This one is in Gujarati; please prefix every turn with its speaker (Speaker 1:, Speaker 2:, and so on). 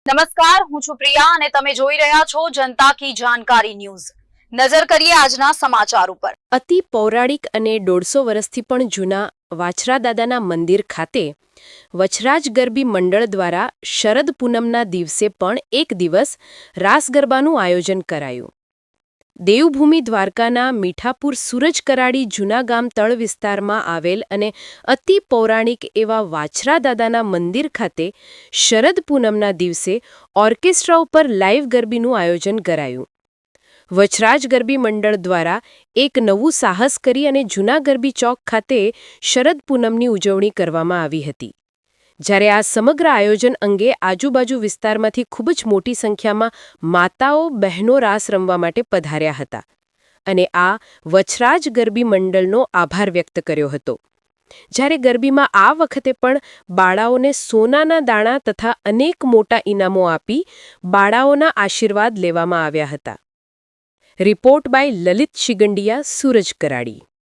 Speaker 1: નમસ્કાર, હું છું પ્રિયા અને તમે જોઈ રહ્યા છો જનતા કી જાણકારી ન્યૂઝ। નજર કરીએ આજના સમાચાર ઉપર।
Speaker 2: અતિ પૌરાણિક અને 150 વર્ષથી પણ જૂના વાછરા દાદાના મંદિર ખાતે વછરાજ ગરબી મંડળ દ્વારા શરદ પૂનમના દિવસે પણ એક દિવસ રાસ ગરબાનું આયોજન કરાયું। દેવભૂમિ દ્વારકાના મીઠાપુર સૂરજ કરાડી જૂના ગામ તળ વિસ્તારમાં આવેલ અને અતિ પૌરાણિક એવા વાછરા દાદાના મંદિર ખાતે શરદ પૂનમના દિવસે ઓર્કેસ્ટ્રા ઉપર લાઇવ ગરબીનું આયોજન કરાયું। વછરાજ ગરબી મંડળ દ્વારા એક નવું સાહસ કરી અને જૂના ગરબી ચોક ખાતે શરદ પૂનમની ઉજવણી કરવામાં આવી હતી। જ્યારે આ સમગ્ર આયોજન અંગે આજુબાજુ વિસ્તારમાંથી ખૂબ જ મોટી સંખ્યામાં માતાઓ બહેનો રાસ રમવા માટે પધાર્યા હતા અને આ વછરાજ ગરબી મંડળનો આભાર વ્યક્ત કર્યો હતો। જ્યારે ગરબીમાં આ વખતે પણ બાળાઓને સોનાના દાણા તથા અનેક મોટા ઇનામો આપી બાળાઓના આશીર્વાદ લેવામાં આવ્યા હતા। Report by Lalit Shigandiya, Suraj Karadi.